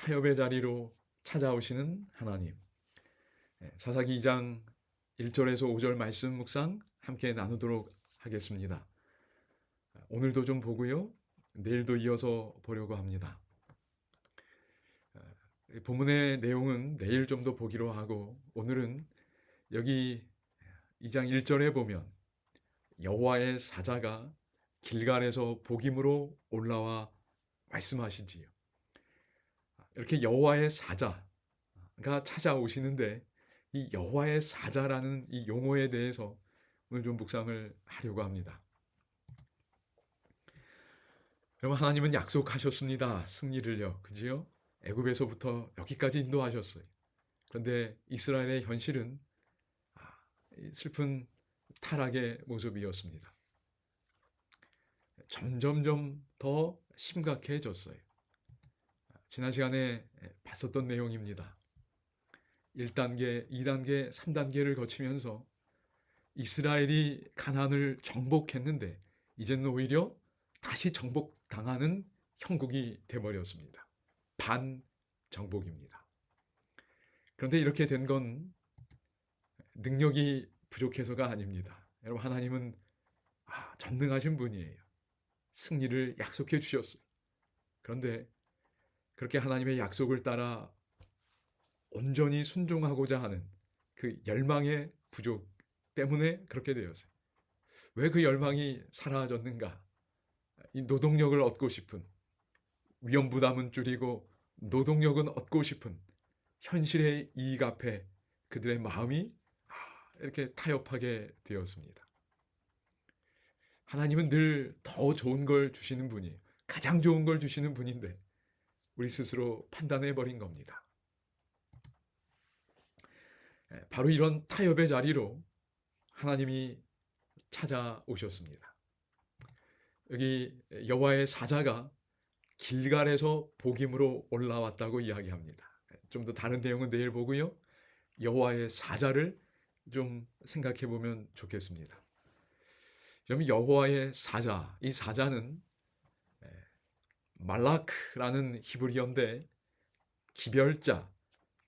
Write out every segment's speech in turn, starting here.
타협의 자리로 찾아오시는 하나님. 사사기 2장 1절에서 5절 말씀 묵상 함께 나누도록 하겠습니다. 오늘도 좀 보고요. 내일도 이어서 보려고 합니다. 본문의 내용은 내일 좀 더 보기로 하고, 오늘은 여기 2장 1절에 보면 여호와의 사자가 길갈에서 복임으로 올라와 말씀하시지요. 이렇게 여호와의 사자가 찾아오시는데, 이 여호와의 사자라는 이 용어에 대해서 오늘 좀 묵상을 하려고 합니다. 여러분, 하나님은 약속하셨습니다. 승리를요. 그지요? 애굽에서부터 여기까지 인도하셨어요. 그런데 이스라엘의 현실은 슬픈 타락의 모습이었습니다. 점점점 더 심각해졌어요. 지난 시간에 봤었던 내용입니다. 1단계, 2단계, 3단계를 거치면서 이스라엘이 가나안을 정복했는데 이제는 오히려 다시 정복당하는 형국이 돼버렸습니다. 반정복입니다. 그런데 이렇게 된 건 능력이 부족해서가 아닙니다. 여러분, 하나님은 전능하신 분이에요. 승리를 약속해 주셨어요. 그런데 그렇게 하나님의 약속을 따라 온전히 순종하고자 하는 그 열망의 부족 때문에 그렇게 되었어요. 왜 그 열망이 사라졌는가? 이 노동력을 얻고 싶은, 위험 부담은 줄이고 노동력은 얻고 싶은 현실의 이익 앞에 그들의 마음이 이렇게 타협하게 되었습니다. 하나님은 늘 더 좋은 걸 주시는 분이에요. 가장 좋은 걸 주시는 분인데 우리 스스로 판단해 버린 겁니다. 바로 이런 타협의 자리로 하나님이 찾아오셨습니다. 여기 여호와의 사자가 길갈에서 복임으로 올라왔다고 이야기합니다. 좀 더 다른 내용은 내일 보고요. 여호와의 사자를 좀 생각해 보면 좋겠습니다. 그러면 여호와의 사자, 이 사자는 말라크라는 히브리어인데 기별자,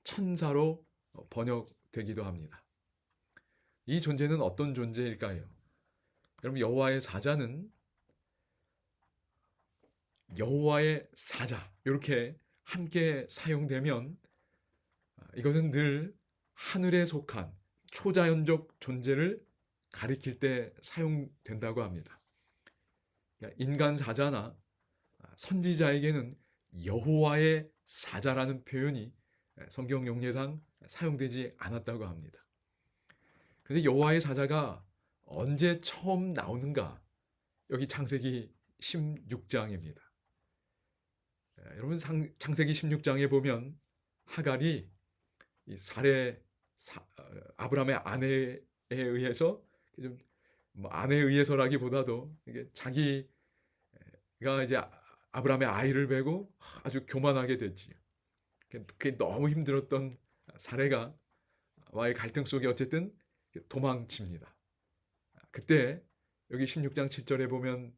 천사로 번역되기도 합니다. 이 존재는 어떤 존재일까요? 여러분, 여호와의 사자는 여호와의 사자 이렇게 함께 사용되면 이것은 늘 하늘에 속한 초자연적 존재를 가리킬 때 사용된다고 합니다. 인간 사자나 선지자에게는 여호와의 사자라는 표현이 성경 용례상 사용되지 않았다고 합니다. 그런데 여호와의 사자가 언제 처음 나오는가? 여기 창세기 16장입니다. 여러분, 창세기 16장에 보면 하갈이 이 아브라함의 아내에 의해서, 아내에 의해서라기보다도 이게 자기가 이제 아브라함의 아이를 베고 아주 교만하게 됐지요. 그게 너무 힘들었던 사례가 와의 갈등 속에 어쨌든 도망칩니다. 그때 여기 16장 7절에 보면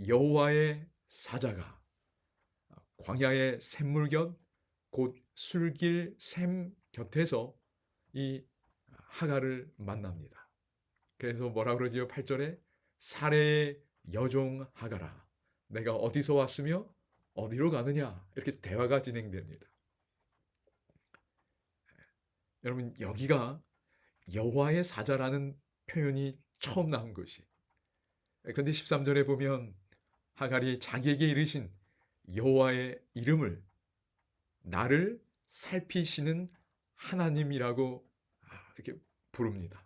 여호와의 사자가 광야의 샘물 곧 술길 샘 곁에서 이 하갈을 만납니다. 그래서 뭐라 그러지요? 8절에 사레의 여종 하갈아, 내가 어디서 왔으며 어디로 가느냐, 이렇게 대화가 진행됩니다. 여러분, 여기가 여호와의 사자라는 표현이 처음 나온 것이. 그런데 13절에 보면 하갈이 자기에게 이르신 여호와의 이름을 나를 살피시는 하나님이라고 이렇게 부릅니다.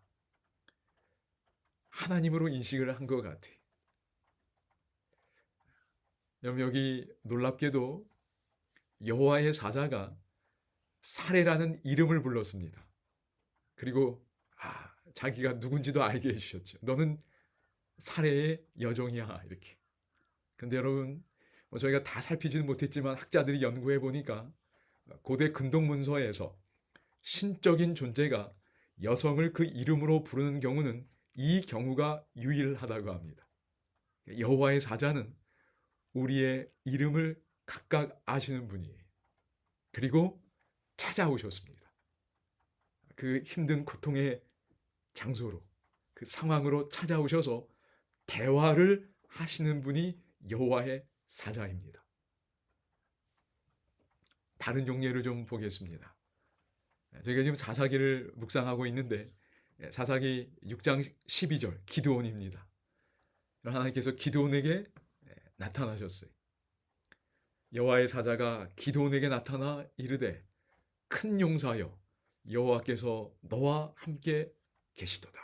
하나님으로 인식을 한 것 같아. 여러분, 여기 놀랍게도 여호와의 사자가 사레라는 이름을 불렀습니다. 그리고 자기가 누군지도 알게 해주셨죠. 너는 사레의 여종이야, 이렇게. 근데 여러분, 저희가 다 살피지는 못했지만 학자들이 연구해 보니까 고대 근동 문서에서 신적인 존재가 여성을 그 이름으로 부르는 경우는 이 경우가 유일하다고 합니다. 여호와의 사자는 우리의 이름을 각각 아시는 분이에요. 그리고 찾아오셨습니다. 그 힘든 고통의 장소로, 그 상황으로 찾아오셔서 대화를 하시는 분이 여호와의 사자입니다. 다른 용례를 좀 보겠습니다. 저희가 지금 사사기를 묵상하고 있는데 사사기 6장 12절 기드온입니다. 하나님께서 기드온에게 나타나셨어요. 여호와의 사자가 기드온에게 나타나 이르되 큰 용사여 여호와께서 너와 함께 계시도다.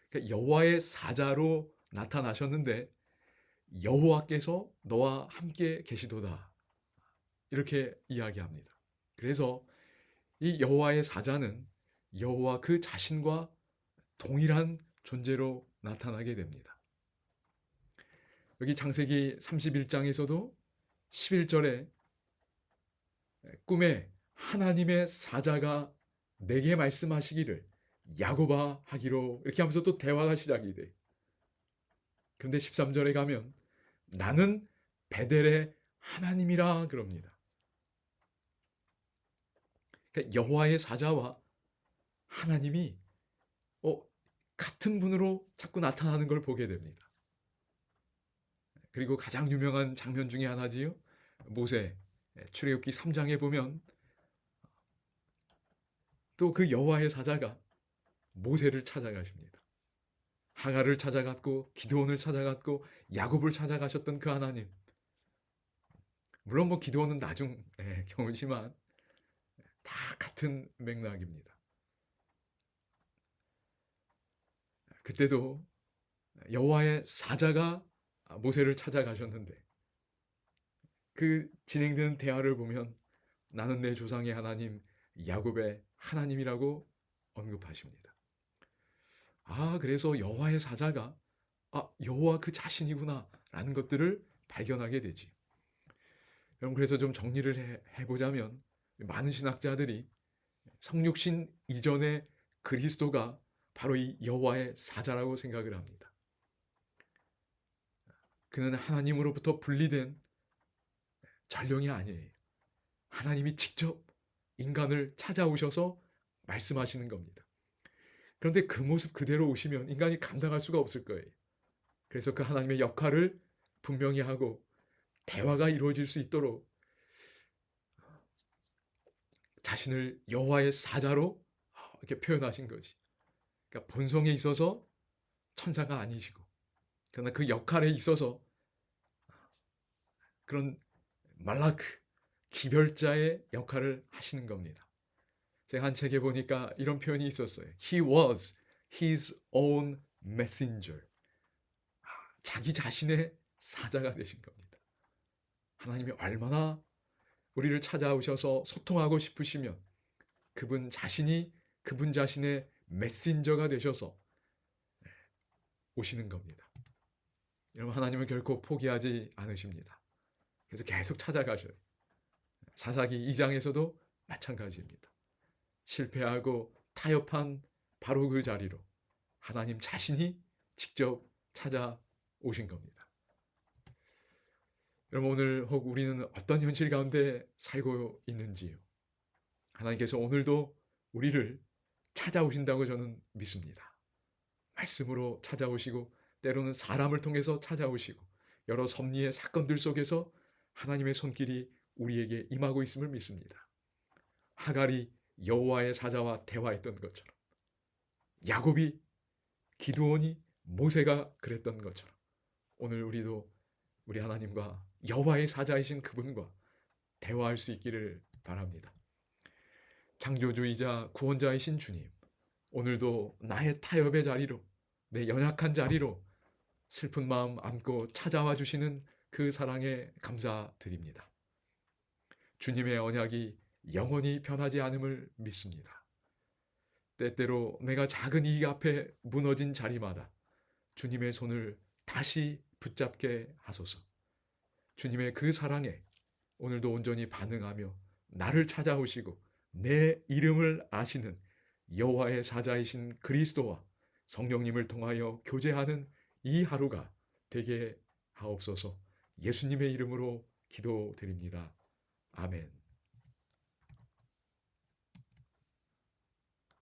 그러니까 여호와의 사자로 나타나셨는데 여호와께서 너와 함께 계시도다. 이렇게 이야기합니다. 그래서 이 여호와의 사자는 여호와 그 자신과 동일한 존재로 나타나게 됩니다. 여기 창세기 31장에서도 11절에 꿈에 하나님의 사자가 내게 말씀하시기를 야곱아 하기로 이렇게 하면서 또 대화가 시작이 돼. 그런데 13절에 가면 나는 베델의 하나님이라 그럽니다. 그러니까 여호와의 사자와 하나님이 같은 분으로 자꾸 나타나는 걸 보게 됩니다. 그리고 가장 유명한 장면 중에 하나지요. 모세 출애굽기 3장에 보면 또 그 여호와의 사자가 모세를 찾아가십니다. 하갈을 찾아갔고 기드온을 찾아갔고 야곱을 찾아가셨던 그 하나님. 물론 뭐 기드온은 나중 경우지만 다 같은 맥락입니다. 그때도 여호와의 사자가 모세를 찾아가셨는데 그 진행되는 대화를 보면 나는 내 조상의 하나님 야곱의 하나님이라고 언급하십니다. 그래서 여호와의 사자가 여호와 그 자신이구나 라는 것들을 발견하게 되지. 여러분 그래서 좀 정리를 해보자면 많은 신학자들이 성육신 이전의 그리스도가 바로 이 여호와의 사자라고 생각을 합니다. 그는 하나님으로부터 분리된 전령이 아니에요. 하나님이 직접 인간을 찾아오셔서 말씀하시는 겁니다. 그런데 그 모습 그대로 오시면 인간이 감당할 수가 없을 거예요. 그래서 그 하나님의 역할을 분명히 하고 대화가 이루어질 수 있도록 자신을 여호와의 사자로 이렇게 표현하신 거지. 그러니까 본성에 있어서 천사가 아니시고 그러나 그 역할에 있어서 그런 말라크 기별자의 역할을 하시는 겁니다. 제가 한 책에 보니까 이런 표현이 있었어요. He was his own messenger. 자기 자신의 사자가 되신 겁니다. 하나님이 얼마나 우리를 찾아오셔서 소통하고 싶으시면 그분 자신이 그분 자신의 메신저가 되셔서 오시는 겁니다. 여러분 하나님은 결코 포기하지 않으십니다. 그래서 계속 찾아가셔요. 사사기 2장에서도 마찬가지입니다. 실패하고 타협한 바로 그 자리로 하나님 자신이 직접 찾아오신 겁니다. 여러분 오늘 혹 우리는 어떤 현실 가운데 살고 있는지요? 하나님께서 오늘도 우리를 찾아오신다고 저는 믿습니다. 말씀으로 찾아오시고 때로는 사람을 통해서 찾아오시고 여러 섭리의 사건들 속에서 하나님의 손길이 우리에게 임하고 있음을 믿습니다. 하갈이 여호와의 사자와 대화했던 것처럼 야곱이 기드온이 모세가 그랬던 것처럼 오늘 우리도 우리 하나님과 여호와의 사자이신 그분과 대화할 수 있기를 바랍니다. 창조주이자 구원자이신 주님, 오늘도 나의 타협의 자리로 내 연약한 자리로 슬픈 마음 안고 찾아와 주시는 그 사랑에 감사드립니다. 주님의 언약이 영원히 변하지 않음을 믿습니다. 때때로 내가 작은 이익 앞에 무너진 자리마다 주님의 손을 다시 붙잡게 하소서. 주님의 그 사랑에 오늘도 온전히 반응하며 나를 찾아오시고 내 이름을 아시는 여호와의 사자이신 그리스도와 성령님을 통하여 교제하는 이 하루가 되게 하옵소서. 예수님의 이름으로 기도드립니다. 아멘.